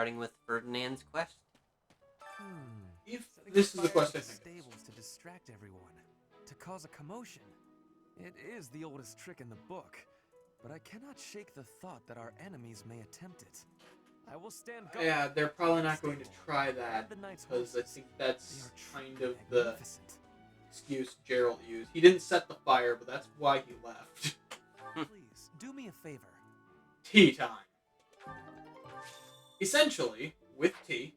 starting with Ferdinand's quest. If this is the quest, I think. Stables to distract everyone, to cause a commotion. It is the oldest trick in the book, but I cannot shake the thought that our enemies may attempt it. I will stand guard. Yeah, they're probably not going to try that, because I think that's kind of the excuse Gerald used. He didn't set the fire, but that's why he left. Please, do me a favor. Tea time. Essentially, with tea,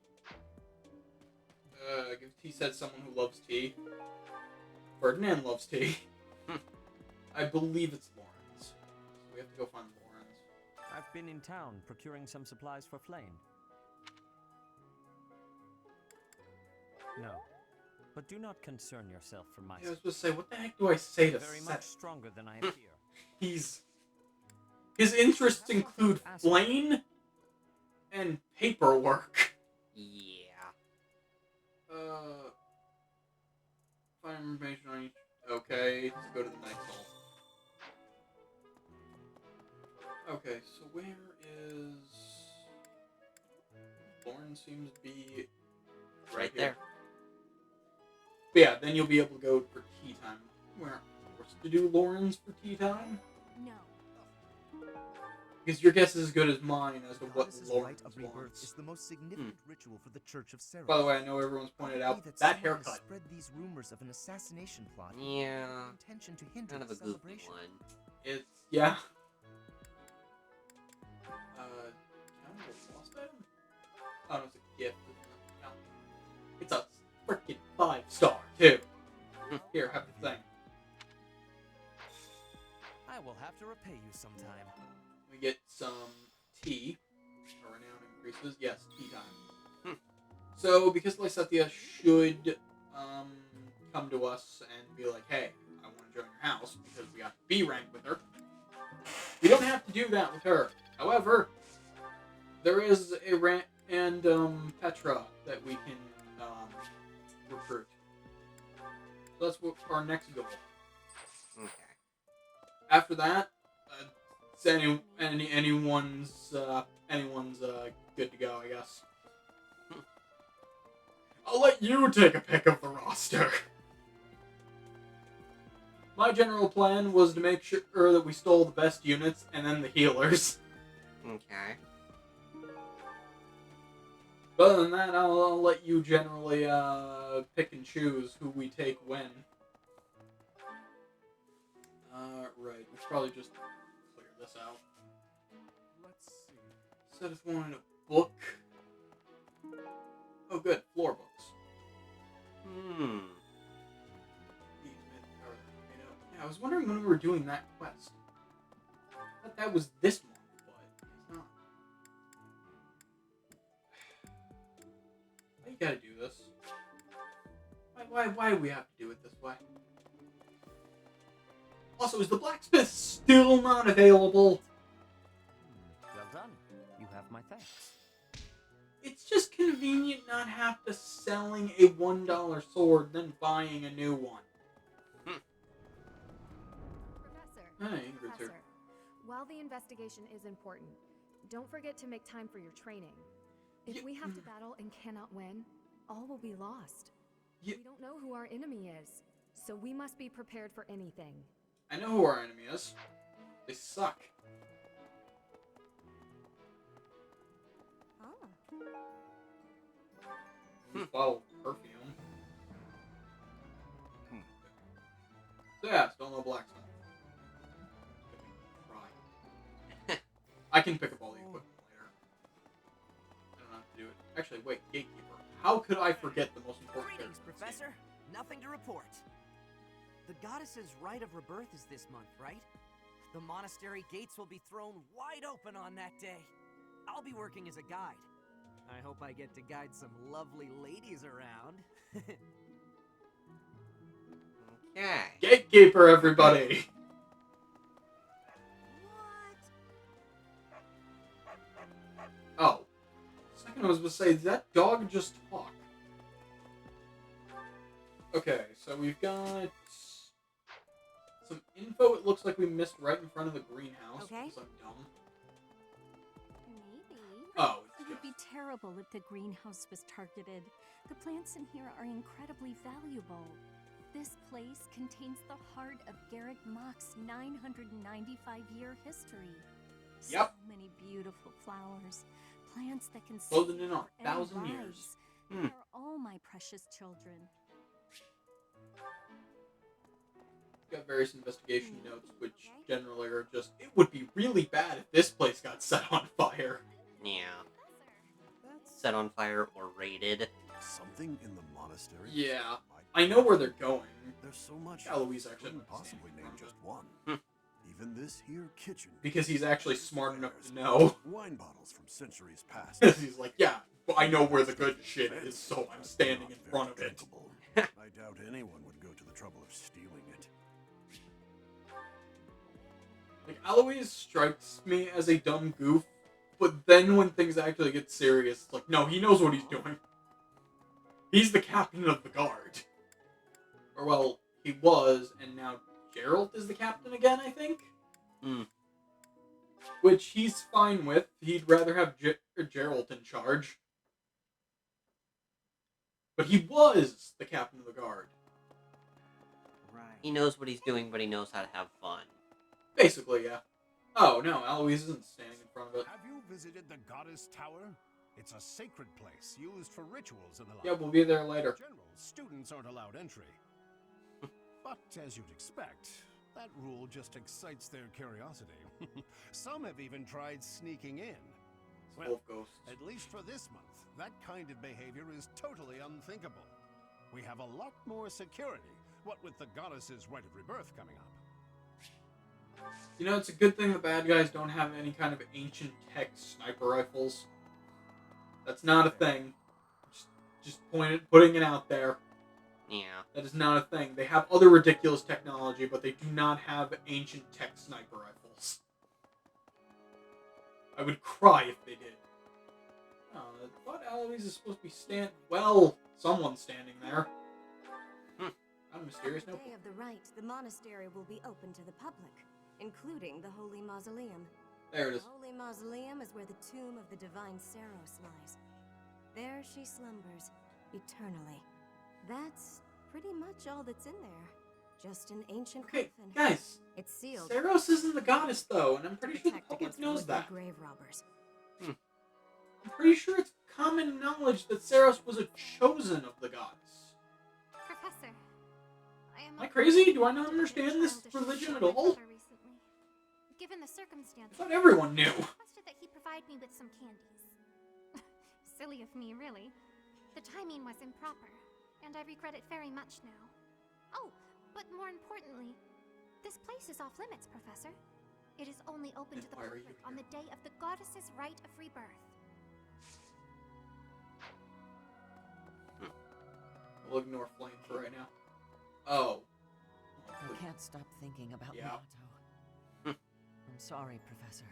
he said someone who loves tea. Ferdinand loves tea. I believe it's Lawrence. So we have to go find Lawrence. I've been in town procuring some supplies for Flame. No, but do not concern yourself for my Yeah, I was supposed to say, what the heck do I say to very Seth? much stronger than I appear. His interests include flame and paperwork. Yeah. Find information on each. Okay, let's go to the Night Hall. Okay, so where is... Thorn seems to be Right here. there. But yeah, then you'll be able to go for tea time. We're not forced to do Lauren's for tea time. No. Because your guess is as good as mine as to what Goddess's Lawrence rite of rebirth wants. is the most significant ritual for the Church of Seraph. By the way, I know everyone's pointed out that someone has haircut. spread these rumors of an assassination plot. Yeah. with the intention to hinder Kind of a the goofy celebration. one. It's, yeah. Kind of a lost item? Oh, no, it's a gift. No. It's a freaking 5-star, too. Here, have the thing. I will have to repay you sometime. We get some tea. Our renown increases. Yes, tea time. So, because Lysethia should come to us and be like, hey, I want to join your house because we got B rank with her. We don't have to do that with her. However, there is a Rant and Petra that we can recruit. So that's what our next goal. Okay. After that, it's anyone's good to go, I guess. I'll let you take a pick of the roster. My general plan was to make sure that we stole the best units and then the healers. Okay. But other than that, I'll let you generally pick and choose who we take when. Right, we should probably just clear this out. Let's see. Said if we wanted a book. Oh, good, floor books. Yeah, I was wondering when we were doing that quest. I thought that was this month, but it's not. Why you gotta do this? Why do we have to do it this way? Also, is the blacksmith still not available? Well done. You have my thanks. It's just convenient not have to selling a $1 sword, then buying a new one. Professor. Hey, Ingrid's here. Professor. While the investigation is important, don't forget to make time for your training. If we have to battle and cannot win, all will be lost. We don't know who our enemy is, so we must be prepared for anything. I know who our enemy is. They suck. Bottle of perfume. So yeah, still no blacksmith. Try. I can pick up all the equipment later. I don't have to do it. Actually, wait, gatekeeper. How could I forget the most important Greetings, character? Professor. Nothing to report. The goddess's rite of rebirth is this month, right? The monastery gates will be thrown wide open on that day. I'll be working as a guide. I hope I get to guide some lovely ladies around. Okay. Gatekeeper, everybody! Oh. Second, I was going to say, did that dog just talk? Okay, so we've got some info it looks like we missed right in front of the greenhouse. Okay. Because I'm dumb. Maybe. Oh, It would be terrible if the greenhouse was targeted. The plants in here are incredibly valuable. This place contains the heart of Garrett Mock's 995-year history. Yep. So many beautiful flowers, plants that can Closing in on and 1,000 rise. years. They are all my precious children. Got various investigation notes, which generally are just, it would be really bad if this place got set on fire. Yeah. Set on fire or raided. Something in the monastery? Yeah. I know where they're going. There's so much. Eloise actually couldn't understands possibly name from just it. one. Even this here kitchen. Because he's actually smart enough to know. Wine bottles from centuries past. He's like, yeah, I know where the good shit is, so I'm standing in front of it. I doubt anyone would go to the trouble of stealing it. Like, Eloise strikes me as a dumb goof, but then when things actually get serious, it's like, no, he knows what he's doing. He's the captain of the guard. Or, well, he was, and now Gerald is the captain again, I think? Which he's fine with. He'd rather have Gerald in charge. But he was the captain of the guard. Right. He knows what he's doing, but he knows how to have fun. Basically, yeah. Oh, no, Eloise isn't standing in front of it. Have you visited the Goddess Tower? It's a sacred place used for rituals and the like. Yeah, we'll be there later. In general, students aren't allowed entry. But as you'd expect, that rule just excites their curiosity. Some have even tried sneaking in. Full of ghosts. At least for this month, that kind of behavior is totally unthinkable. We have a lot more security, what with the goddess's rite of rebirth coming up. You know, it's a good thing the bad guys don't have any kind of ancient tech sniper rifles. That's not a thing. Just putting it out there. Yeah. That is not a thing. They have other ridiculous technology, but they do not have ancient tech sniper rifles. I would cry if they did. Oh, I thought Eloise is supposed to be well, someone's standing there. I'm mysterious. On No. the day of the rite, the monastery will be open to the public, including the Holy Mausoleum. There it is. The Holy Mausoleum is where the tomb of the divine Saros lies. There she slumbers, eternally. That's pretty much all that's in there. Just an ancient Okay, coffin. guys. It's sealed. Saros isn't the goddess, though, and I'm pretty sure the Protect public against knows would-be that. grave robbers. I'm pretty sure it's common knowledge that Saros was a chosen of the goddess. Professor, Am I crazy? Do I not understand this religion at all? Recently. Given the I circumstances, thought everyone knew. requested that he provide me with some candies. Silly of me, really. The timing was improper, and I regret it very much now. Oh, but more importantly, this place is off limits, Professor. It is only open Then to the why are public you on the day of the goddess's rite of rebirth. We'll ignore Flame for right now. Oh. I can't stop thinking about Yeah. Minato. I'm sorry, Professor.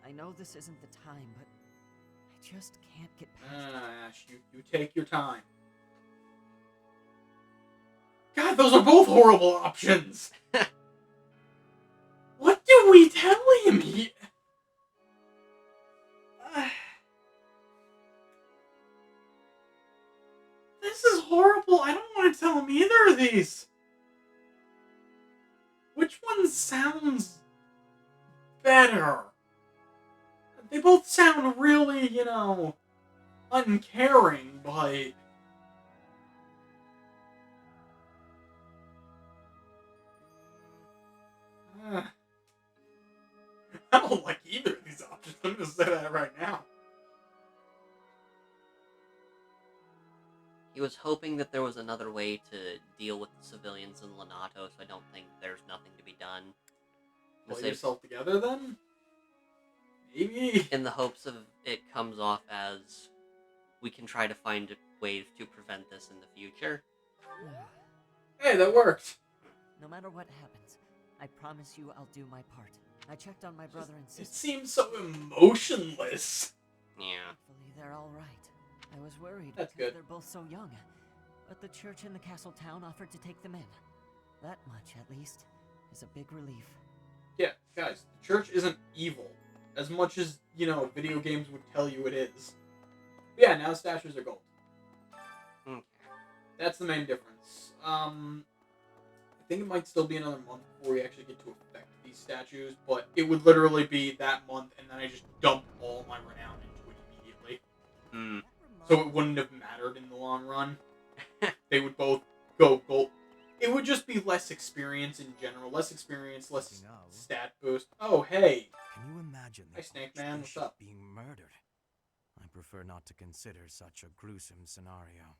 I know this isn't the time, but I just can't get past it. Ash, you take your time. God, those are both horrible options! What do we tell him? This is horrible. I don't want to tell him either of these. Which one sounds better? They both sound really, uncaring, but... I don't like either of these options. I'm going to say that right now. He was hoping that there was another way to deal with the civilians in Lonato, so I don't think there's nothing to be done. Pull yourself together, then? Maybe. In the hopes of it comes off as we can try to find ways to prevent this in the future. Hey, that worked. No matter what happens, I promise you I'll do my part. I checked on my brother and It sister. seems so emotionless. Yeah. Hopefully they're all right. I was worried That's because good. they're both so young. But the church in the castle town offered to take them in. That much, at least, is a big relief. Yeah, guys, the church isn't evil. As much as, video games would tell you it is. Yeah, now the statues are gold. Okay. That's the main difference. I think it might still be another month before we actually get to affect these statues, but it would literally be that month, and then I just dump all my renown into it immediately. Hmm. So it wouldn't have mattered in the long run. They would both go gold. It would just be less experience in general. Less experience, less stat boost. Oh, hey. Can you imagine the Hi, Snake Man. What's Archbishop up? being murdered? I prefer not to consider such a gruesome scenario.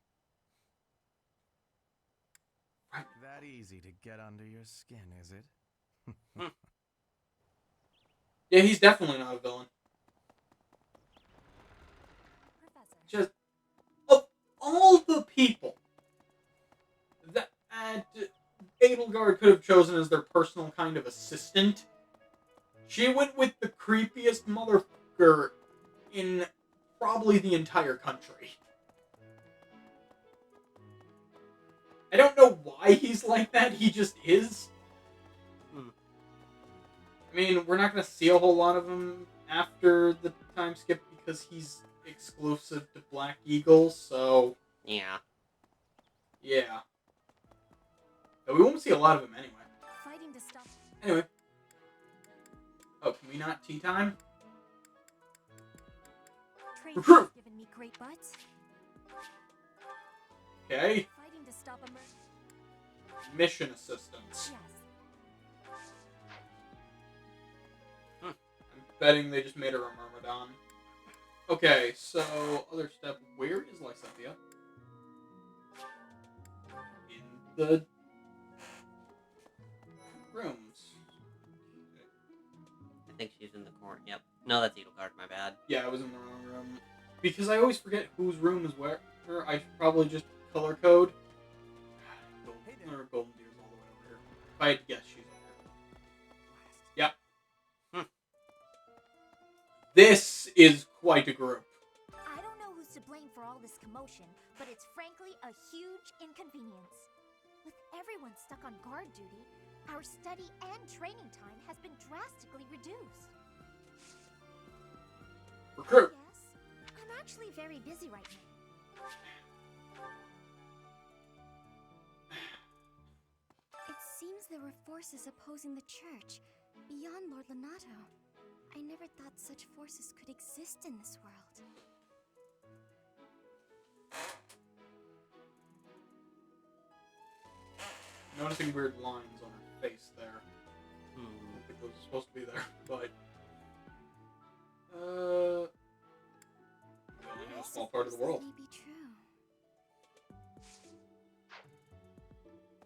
That easy to get under your skin, is it? Yeah, he's definitely not a villain. Professor. Just, of all the people that Edelgard could have chosen as their personal kind of assistant, she went with the creepiest motherfucker in probably the entire country. I don't know why he's like that, he just is. I mean, we're not going to see a whole lot of him after the time skip because he's exclusive to Black Eagle, so... Yeah. Yeah. But we won't see a lot of him anyway. Fighting to stop. Anyway. Oh, can we not tea time? Trade Recruit! has given me great butts. Okay. Fighting to stop a murder. Mission assistance. Yes. I'm betting they just made her a Myrmidon. Okay, so, other step. Where is Lysethia? In the rooms. I think she's in the corner. Yep. No, that's Edelgard. My bad. Yeah, I was in the wrong room. Because I always forget whose room is where. I should probably just color code. Golden Deer's all the way over here. If I had to guess, she's over here. Yep. This is quite a group. I don't know who's to blame for all this commotion, but it's frankly a huge inconvenience. With everyone stuck on guard duty, our study and training time has been drastically reduced. Recruit. Yes, I'm actually very busy right now. It seems there were forces opposing the church, beyond Lord Lonato. I never thought such forces could exist in this world. Noticing weird lines on her face there. I don't think those are supposed to be there, but... we only know a small part of the world. May be true.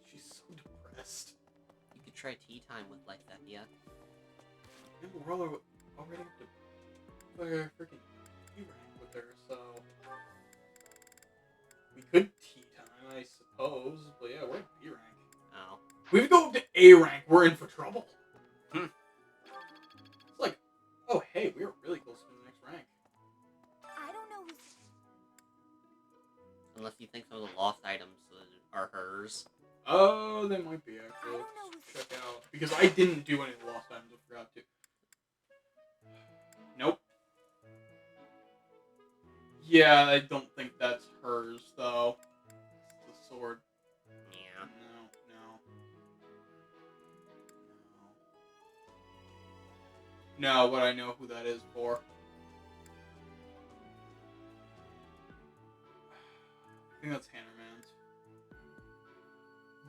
She's so depressed. You could try tea time with Lysethia. And we're all already up to freaking E-rank with her, so... We could tea time, I suppose, but yeah, we're at B-rank. Oh. If we go up to A rank, we're in for trouble. Hmm. It's like, oh hey, we were really close to the next rank. I don't know who's... Unless you think some of the lost items are hers. Oh, they might be actually. Let's check out. Because I didn't do any of the lost items, I forgot to. Nope. Yeah, I don't think that's hers, though. It's the sword. Yeah. No, but I know who that is for. I think that's Hannerman's.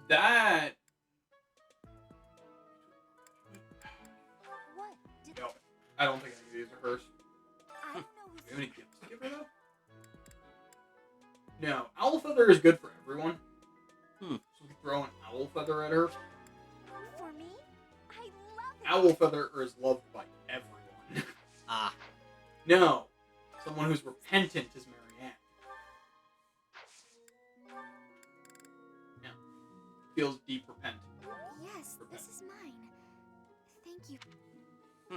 That... What? Did... No, I don't think any of these are hers. I don't know who's... Do you have any gifts to give her, though? No. Owl Feather is good for everyone. So we can throw an Owl Feather at her. For me? I love it. Owl Feather is loved by everyone. Ah. No. Someone who's repentant is Marianne. No. Feels deep repentant. Yes, this is mine. Thank you. Oh,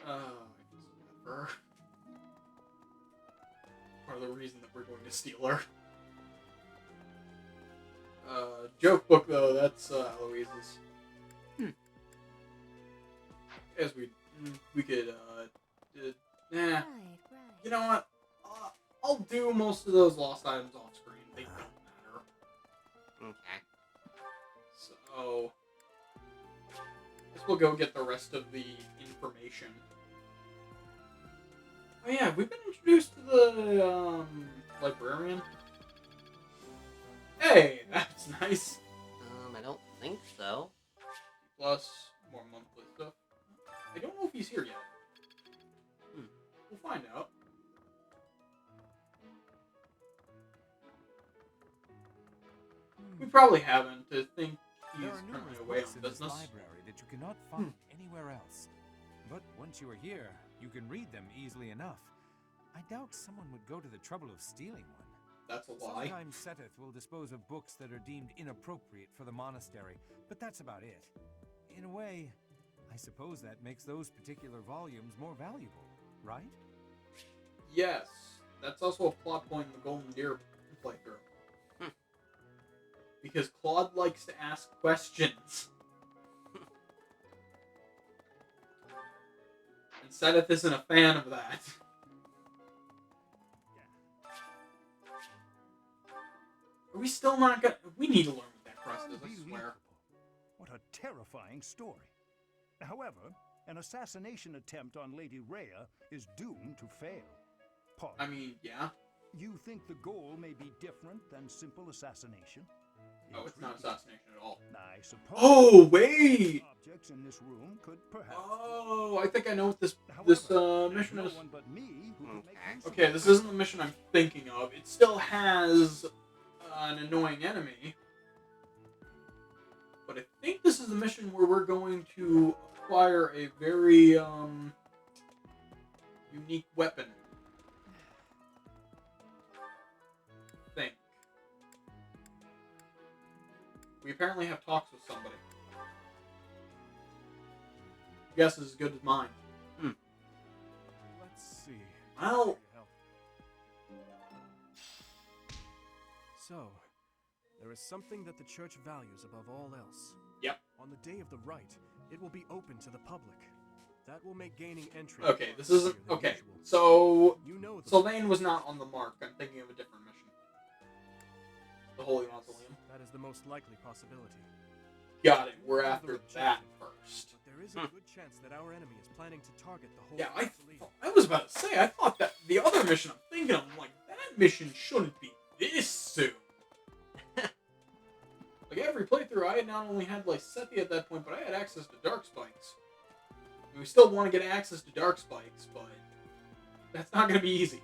I feel so bad for her. Part of the reason that we're going to steal her. Joke book though, that's Eloise's. As we could, nah. Right. You know what? do most of those lost items off screen. They don't matter. Okay. So, I guess we'll go get the rest of the information. Oh yeah, we've been introduced to the librarian. Hey, that's nice. I don't think so. Plus more monthly stuff. I don't know if he's here yet. We'll find out. We probably haven't. I think he's There are currently numerous away books on in this business. library that you cannot find anywhere else. But once you are here, you can read them easily enough. I doubt someone would go to the trouble of stealing one. That's a lie. Sometimes Seteth will dispose of books that are deemed inappropriate for the monastery, but that's about it. In a way, I suppose that makes those particular volumes more valuable, right? Yes, that's also a plot point in the Golden Deer playthrough. Because Claude likes to ask questions. And Seteth isn't a fan of that. Are we still not gonna... We need to learn what that crust is, I swear. What a terrifying story. However, an assassination attempt on Lady Rhea is doomed to fail. Pardon. I mean, yeah. You think the goal may be different than simple assassination? Oh, it's not assassination at all. I suppose. Oh, wait! Objects in this room could perhaps. Oh, I think I know what this mission is. No one but me who could make use of Okay, this isn't the mission I'm thinking of. It still has an annoying enemy. But I think this is the mission where we're going to acquire a very unique weapon. I think. We apparently have talks with somebody. Guess is as good as mine. Let's see. Well, so, there is something that the church values above all else. Yep. On the day of the rite, it will be open to the public. That will make gaining entry. okay, this isn't... easier than Okay, usual. so... You know the Sylvain was not on the mark. I'm thinking of a different mission. The Holy Mausoleum. That is the most likely possibility. Got it. We're after that first. But there is a good chance that our enemy is planning to target the whole Yeah, mausoleum. I was about to say, I thought that the other mission I'm thinking of, I'm like, that mission shouldn't be this soon. Like, every playthrough, I had not only had Lysethia at that point, but I had access to Dark Spikes. And we still want to get access to Dark Spikes, but that's not going to be easy.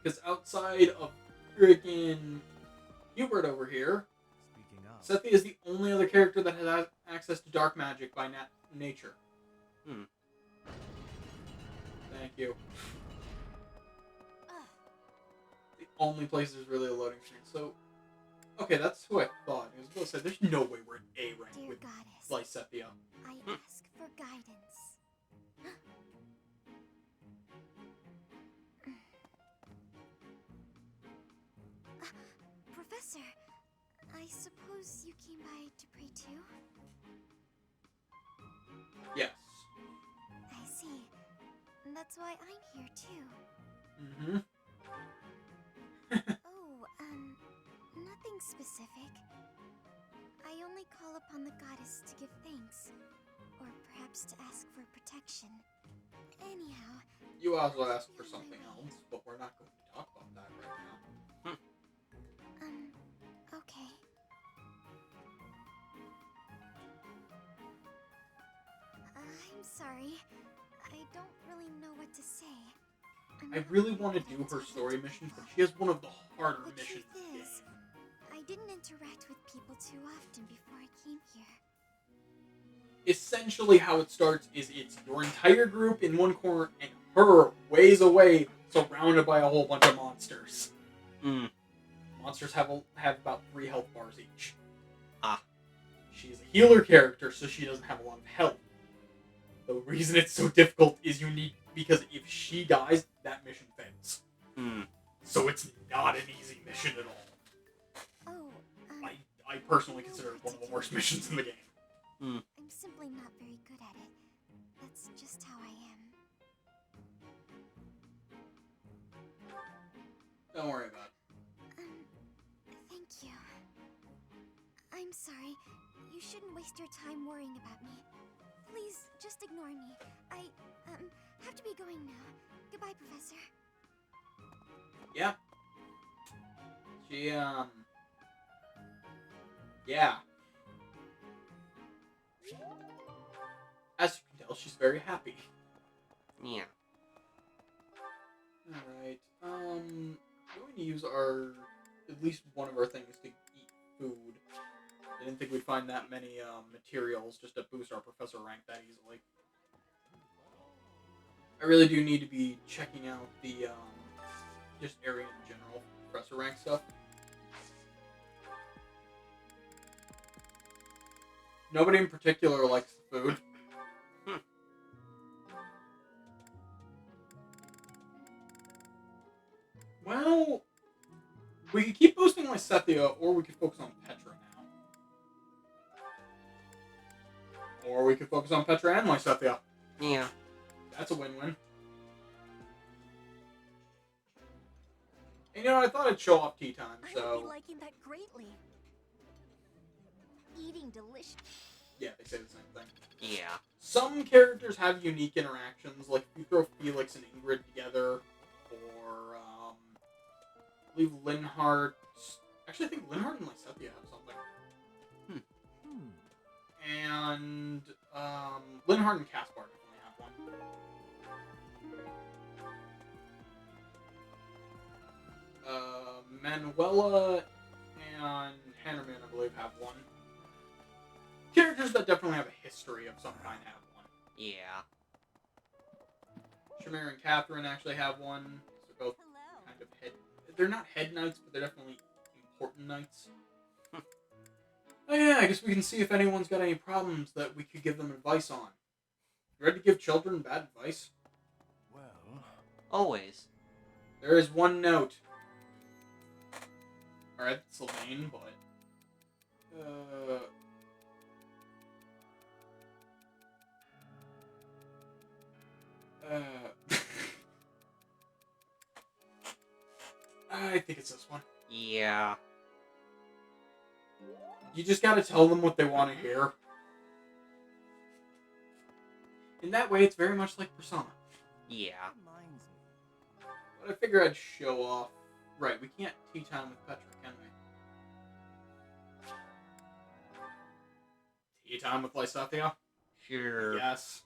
Because outside of freaking Hubert over here, Speaking of, Sethia is the only other character that has access to dark magic by nature. Thank you. The only place there's really a loading screen. So, okay, that's who I thought. I was going to say, there's no way we're at A rank Dear with goddess, Lysethia. I ask for guidance. Professor, I suppose you came by to pray too? Yes. I see. That's why I'm here too. Mm-hmm. Oh, nothing specific. I only call upon the goddess to give thanks, or perhaps to ask for protection. Anyhow, You also asked for something else, but we're not going to talk about that right now. okay. I'm sorry. I don't really know what to say. I really want to do her story missions, but she has one of the harder The missions. truth is, I didn't interact with people too often before I came here. Essentially how it starts is it's your entire group in one corner and her ways away, surrounded by a whole bunch of monsters. Monsters have about 3 health bars each. She's a healer character, so she doesn't have a lot of health. The reason it's so difficult is unique because if she dies, that mission fails. So it's not an easy mission at all. Oh, I personally consider it one of the worst missions in the game. I'm simply not very good at it. That's just how I am. Don't worry about it. Thank you. I'm sorry. You shouldn't waste your time worrying about me. Please, just ignore me. I, have to be going now. Goodbye, Professor. Yeah. She, yeah. As you can tell, she's very happy. Yeah. Alright, we're going to use at least one of our things to eat food. I didn't think we'd find that many, materials just to boost our professor rank that easily. I really do need to be checking out the, just area in general, professor rank stuff. Nobody in particular likes the food. Well, we could keep boosting Lysethia, or we could focus on Petra now. Or we could focus on Petra and Lysethia. Yeah. That's a win-win. And you know, I thought I'd show off tea time, I so... would be liking that greatly. Eating delicious. Yeah, they say the same thing. Yeah. Some characters have unique interactions, like if you throw Felix and Ingrid together, or, I believe Linhardt... Actually, I think Linhardt and Lysethia have something. And, Linhardt and Caspar definitely have one. Manuela and Hannerman, I believe, have one. Characters that definitely have a history of some kind have one. Yeah. Shamir and Catherine actually have one. They're both kind of head... They're not head knights, but they're definitely important knights. Oh yeah, I guess we can see if anyone's got any problems that we could give them advice on. You ready to give children bad advice? Well... Always. There is one note. Alright, Sylvain, but... I think it's this one. Yeah. You just gotta tell them what they want to hear. In that way, it's very much like Persona. Yeah. But I figure I'd show off. Right, we can't tea time with Petra, can we? Tea time with Lysethia? Sure. Yes.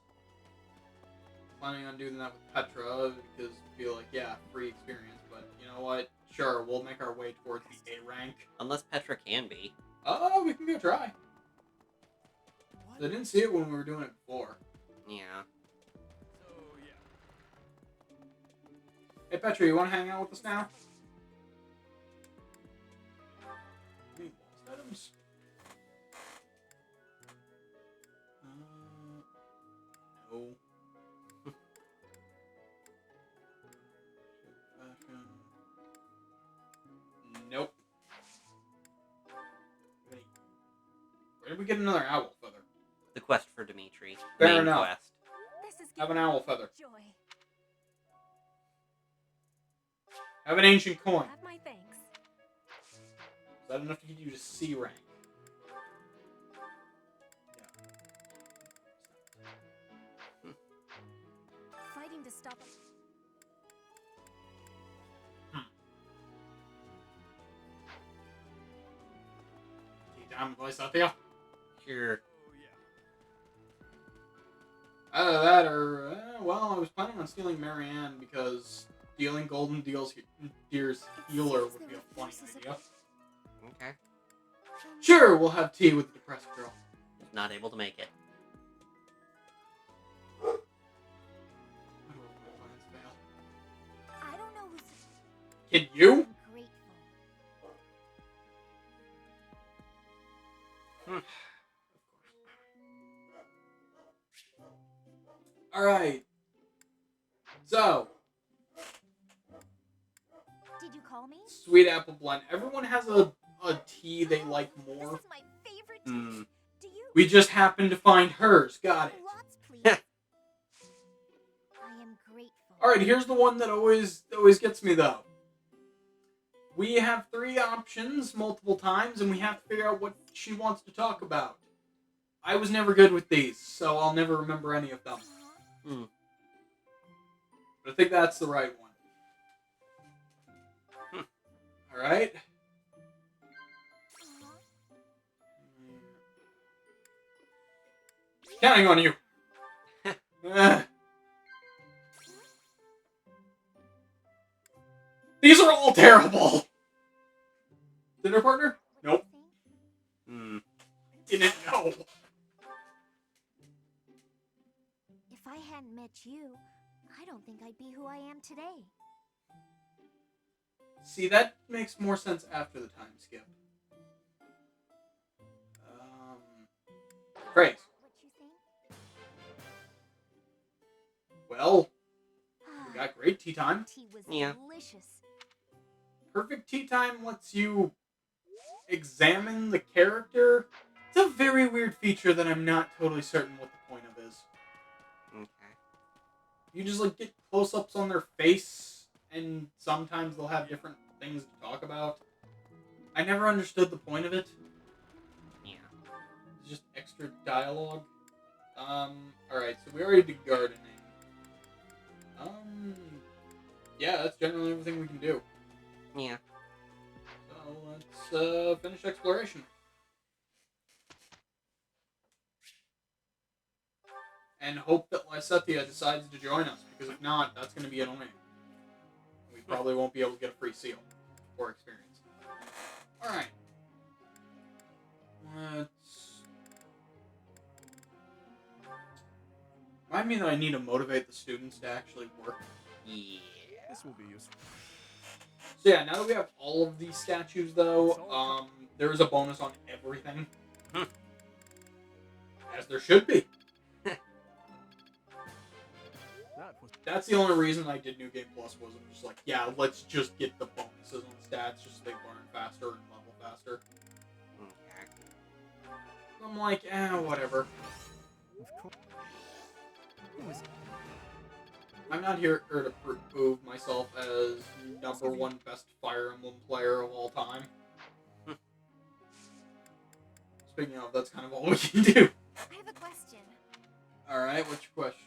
Planning on doing that with Petra because I feel like, yeah, free experience. But you know what? Sure, we'll make our way towards the A rank. Unless Petra can be. Oh, we can go try. I didn't see it when we were doing it before. Yeah. Hey, Petra, you want to hang out with us now? Any lost items? No. Nope. Where did we get another owl feather? The quest for Dimitri. Fair Main enough. quest. This is Have an owl feather. joy. Have an ancient coin. Have my thanks. Is that enough to get you to C rank? Fighting to stop. Tea time with Lysethia? Sure. Either that or, well, I was planning on stealing Marianne because stealing Golden Deer's healer would be a funny idea. Okay. Sure, we'll have tea with the depressed girl. Not able to make it. I don't know who's Can you? grateful. Alright. So, Did you call me? sweet apple blend. Everyone has a tea they like more. This is my favorite tea. Do you? We just happened to find hers. Got it. Lots, please. I am grateful. Alright, here's the one that always gets me though. We have 3 options multiple times, and we have to figure out what she wants to talk about. I was never good with these, so I'll never remember any of them. But I think that's the right one. Alright. Counting on you. These are all terrible. Dinner partner? Nope. Didn't know. If I hadn't met you, I don't think I'd be who I am today. See, that makes more sense after the time skip. Praise. What you think? Well, we got great tea time. Tea was Yeah. delicious. Perfect tea time lets you examine the character. It's a very weird feature that I'm not totally certain what the point of is. Okay. You just like get close-ups on their face, and sometimes they'll have different things to talk about. I never understood the point of it. Yeah. It's just extra dialogue. Alright, so we already did gardening. Yeah, that's generally everything we can do. Yeah. So let's finish exploration. And hope that Lysethia decides to join us, because if not, that's going to be annoying. We probably won't be able to get a free seal or experience. Alright. Let's... Remind me that I need to motivate the students to actually work. Yeah. This will be useful. So yeah, now that we have all of these statues, though, there is a bonus on everything. As there should be. That's the only reason I did New Game Plus was I'm just like, yeah, let's just get the bonuses on stats just so they learn faster and level faster. Okay. I'm like, whatever. I'm not here to prove myself as #1 best Fire Emblem player of all time. Speaking of, that's kind of all we can do. I have a question. Alright, what's your question?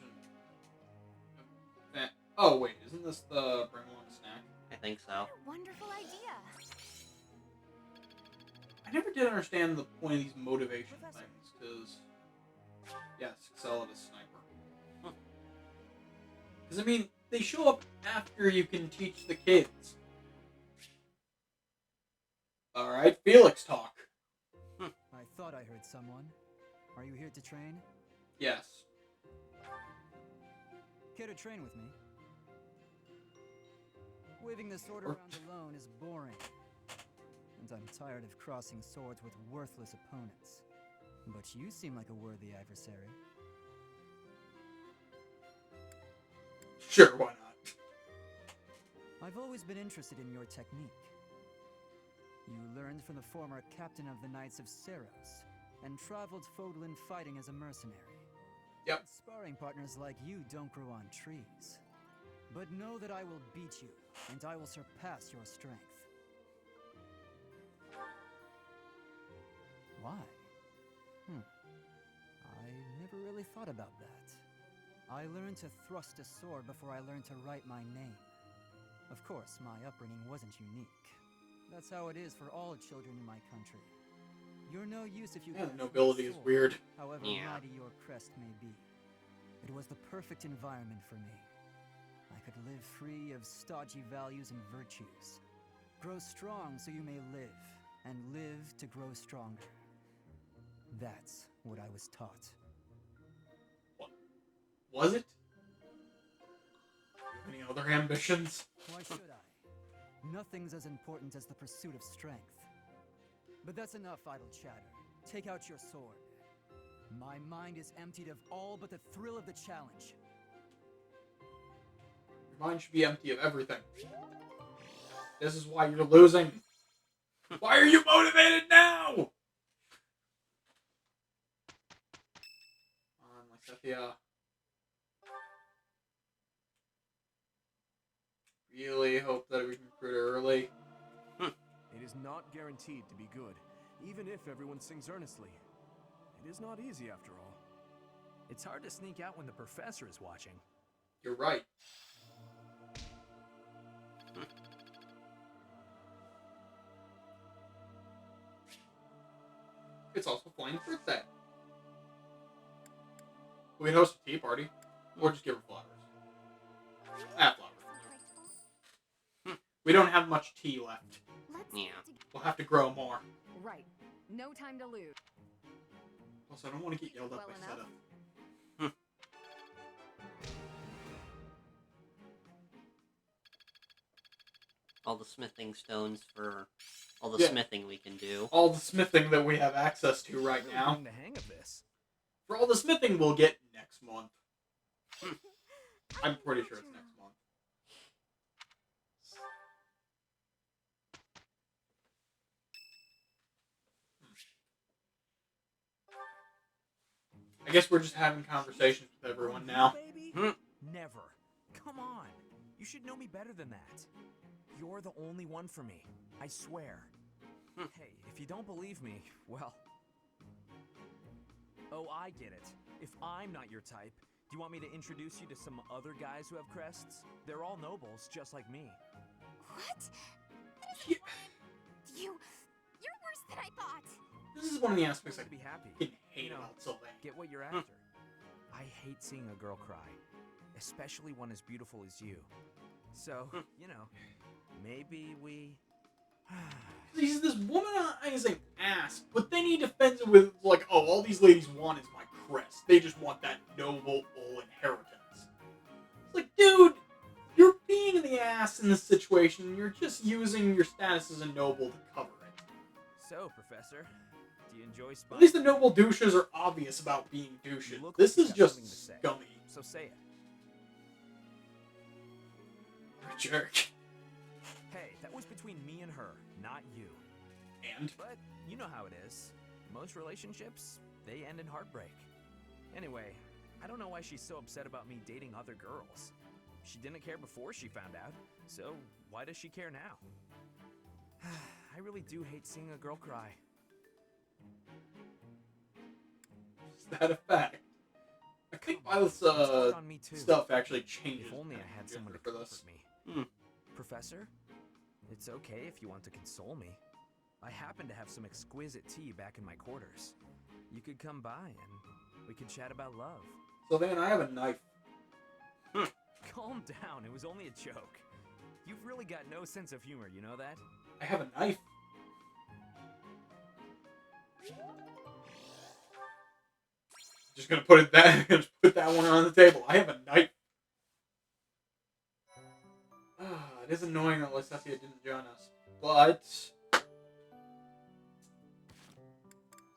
Oh, wait, isn't this the bring along a snack? I think so. What a wonderful idea. I never did understand the point of these motivation things, because... Yes, excel at a sniper. Because, I mean, they show up after you can teach the kids. Alright, Felix talk. I thought I heard someone. Are you here to train? Yes. Care to train with me? Waving the sword around alone is boring. And I'm tired of crossing swords with worthless opponents. But you seem like a worthy adversary. Sure, why not? I've always been interested in your technique. You learned from the former captain of the Knights of Seros, and traveled Fodlan fighting as a mercenary. Yep. Sparring partners like you don't grow on trees. But know that I will beat you, and I will surpass your strength. Why? I never really thought about that. I learned to thrust a sword before I learned to write my name. Of course, my upbringing wasn't unique. That's how it is for all children in my country. You're no use if you Yeah, can't the nobility sword, is weird. however Yeah. mighty your crest may be. It was the perfect environment for me. I could live free of stodgy values and virtues. Grow strong so you may live, and live to grow stronger. That's what I was taught. What? Was it? Any other ambitions? Why should I? Nothing's as important as the pursuit of strength. But that's enough idle chatter. Take out your sword. My mind is emptied of all but the thrill of the challenge. Your mind should be empty of everything. This is why you're losing. Why are you motivated now? Come on, Lysethia. Really hope that we can recruit her early. is not guaranteed to be good, even if everyone sings earnestly. It is not easy after all. It's hard to sneak out when the professor is watching. You're right. It's also Flame's birthday. We can host a tea party, or just give her flowers. Flowers. We don't have much tea left. Yeah. We'll have to grow more. Right. No time to lose. Also, I don't want to get yelled at by Seta. All the smithing stones for all the Yeah. smithing we can do. All the smithing that we have access to right Really now. getting the hang of this. For all the smithing we'll get next month. I'm pretty sure it's next month. I guess we're just having conversations with everyone now. Baby? Never. Come on. You should know me better than that. You're the only one for me. I swear. Hey, if you don't believe me, well... Oh, I get it. If I'm not your type, do you want me to introduce you to some other guys who have crests? They're all nobles, just like me. What? You're worse than I thought. This is one of the aspects I To be happy. can hate about Sylvain. Get what you're after. I hate seeing a girl cry, especially one as beautiful as you. So, you know, maybe we... He's this womanizing ass, but then he defends it with, like, oh, all these ladies want is my crest. They just want that noble inheritance. It's like, dude, you're being in the ass in this situation. You're just using your status as a noble to cover it. So, Professor, do you enjoy spying? At least the noble douches are obvious about being douches. This is just scummy. So say it. You're a jerk. Hey, that was between me and her, not you. And? But you know how it is. Most relationships, they end in heartbreak. Anyway, I don't know why she's so upset about me dating other girls. She didn't care before she found out, so why does she care now? I really do hate seeing a girl cry. Is that a fact? I think Violet's stuff actually changes. If only I had someone to for comfort this. me. Professor, it's okay if you want to console me. I happen to have some exquisite tea back in my quarters. You could come by and we could chat about love. So then I have a knife. Calm down, it was only a joke. You've really got no sense of humor, you know that? I have a knife. Just gonna put that one on the table. I have a knife. It is annoying that Lysatia didn't join us, but let's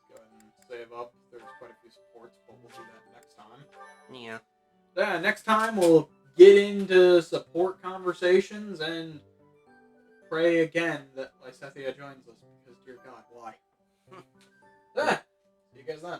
go ahead and save up. There's quite a few supports, but we'll do that next time. Yeah. Yeah, next time we'll get into support conversations and pray again that Lysatia joins us, because dear God, why? See you guys then.